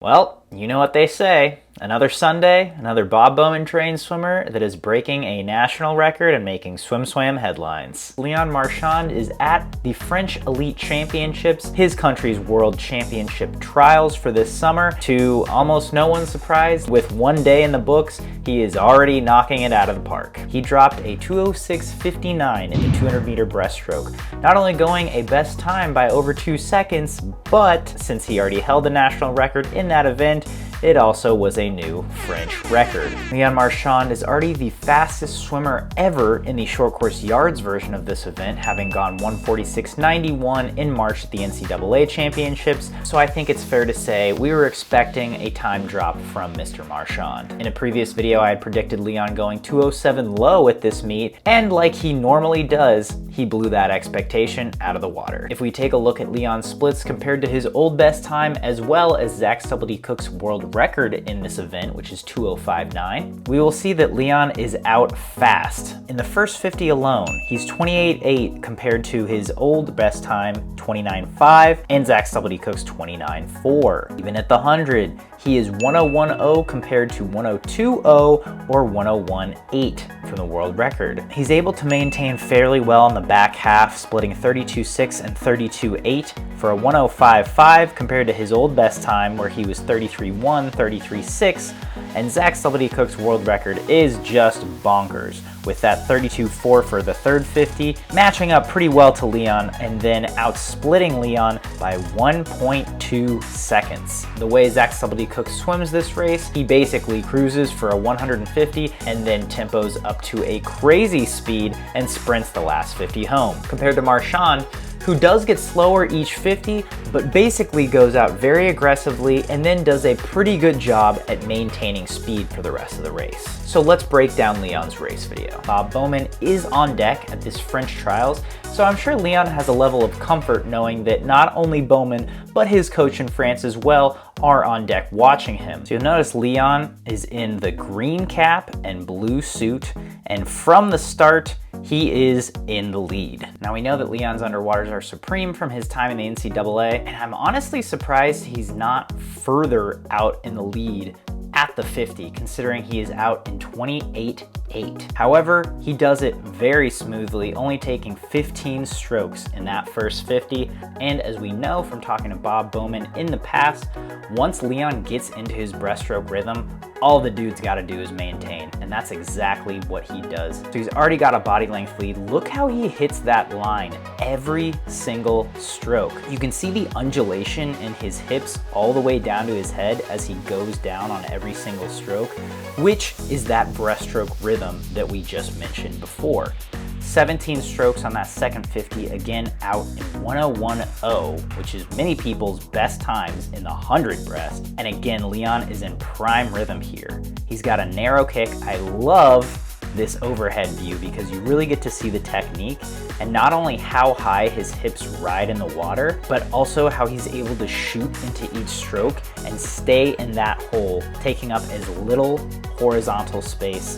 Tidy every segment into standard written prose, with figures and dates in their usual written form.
Well, you know what they say. Another Sunday, another Bob Bowman trained swimmer that is breaking a national record and making SwimSwam headlines. Leon Marchand is at the French Elite Championships, his country's World Championship trials for this summer. To almost no one's surprise, with 1 day in the books, he is already knocking it out of the park. He dropped a 2:06.59 in the 200-meter breaststroke, not only going a best time by over 2 seconds, but since he already held the national record in that event, it also was a new French record. Leon Marchand is already the fastest swimmer ever in the short course yards version of this event, having gone 1:46.91 in March at the NCAA Championships, so I think it's fair to say we were expecting a time drop from Mr. Marchand. In a previous video, I had predicted Leon going 2:07 low at this meet, and like he normally does, he blew that expectation out of the water. If we take a look at Leon's splits compared to his old best time, as well as Zach Stubblety Cook's world record in this event, which is 2:05.9, we will see that Leon is out fast. In the first 50 alone, he's 28.8 compared to his old best time, 29.5, and Zach Stubblety Cook's 29.4. Even at the 100, he is 1:01.0 compared to 1:02.0 or 1:01.8 from the world record. He's able to maintain fairly well in the back half, splitting 32.6 and 32.8 for a 1:05.5 compared to his old best time where he was 33.1, 33.6, and Zach Stubblety Cook's world record is just bonkers, with that 32.4 for the third 50, matching up pretty well to Leon and then outsplitting Leon by 1.2 seconds. The way Zach Stubblety Cook swims this race, he basically cruises for a 150 and then tempos up to a crazy speed and sprints the last 50 home. Compared to Marchand, who does get slower each 50, but basically goes out very aggressively and then does a pretty good job at maintaining speed for the rest of the race. So let's break down Leon's race video. Bob Bowman is on deck at this French trials, so I'm sure Leon has a level of comfort knowing that not only Bowman, but his coach in France as well are on deck watching him. So you'll notice Leon is in the green cap and blue suit, and from the start, he is in the lead. Now we know that Leon's underwaters are supreme from his time in the NCAA, and I'm honestly surprised he's not further out in the lead at the 50, considering he is out in 28.8. However, he does it very smoothly, only taking 15 strokes in that first 50, and as we know from talking to Bob Bowman in the past, once Leon gets into his breaststroke rhythm, all the dude's gotta do is maintain, and that's exactly what he does. So he's already got a body length lead. Look how he hits that line every single stroke. You can see the undulation in his hips all the way down to his head as he goes down on every single stroke, which is that breaststroke rhythm that we just mentioned before. 17 strokes on that second 50, again out in 1:01.0, which is many people's best times in the 100 breast. And again, Leon is in prime rhythm here. He's got a narrow kick. I love this overhead view because you really get to see the technique and not only how high his hips ride in the water, but also how he's able to shoot into each stroke and stay in that hole, taking up as little horizontal space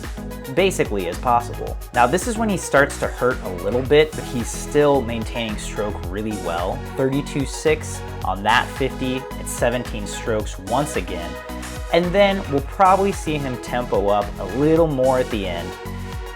basically as possible. Now this is when he starts to hurt a little bit, but he's still maintaining stroke really well. 32.6 on that 50 at 17 strokes once again. And then we'll probably see him tempo up a little more at the end.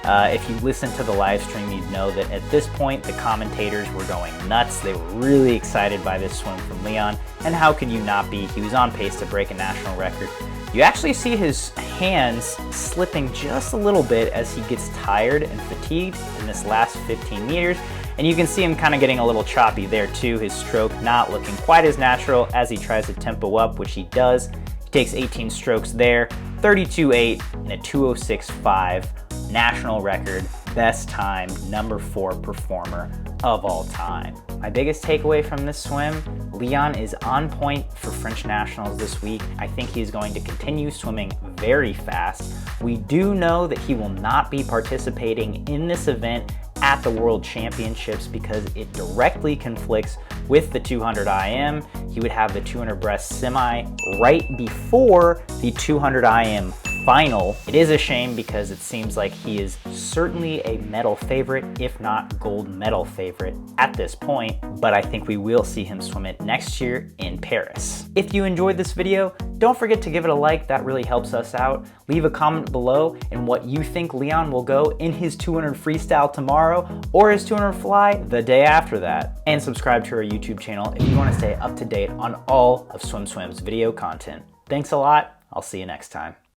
If you listen to the live stream, you'd know that at this point, the commentators were going nuts. They were really excited by this swim from Leon, and how could you not be? He was on pace to break a national record. You actually see his hands slipping just a little bit as he gets tired and fatigued in this last 15 meters. And you can see him kind of getting a little choppy there too, his stroke not looking quite as natural as he tries to tempo up, which he does. He takes 18 strokes there, 32.8 and a 2:06.5 national record, best time, #4 performer of all time. My biggest takeaway from this swim, Leon is on point for French Nationals this week. I think he's going to continue swimming very fast. We do know that he will not be participating in this event at the World Championships because it directly conflicts with the 200 IM. He would have the 200 breast semi right before the 200 IM final. It is a shame because it seems like he is certainly a medal favorite, if not gold medal favorite at this point, but I think we will see him swim it next year in Paris. If you enjoyed this video, don't forget to give it a like, that really helps us out. Leave a comment below in what you think Leon will go in his 200 freestyle tomorrow or his 200 fly the day after that. And subscribe to our YouTube channel if you want to stay up to date on all of SwimSwam's video content. Thanks a lot. I'll see you next time.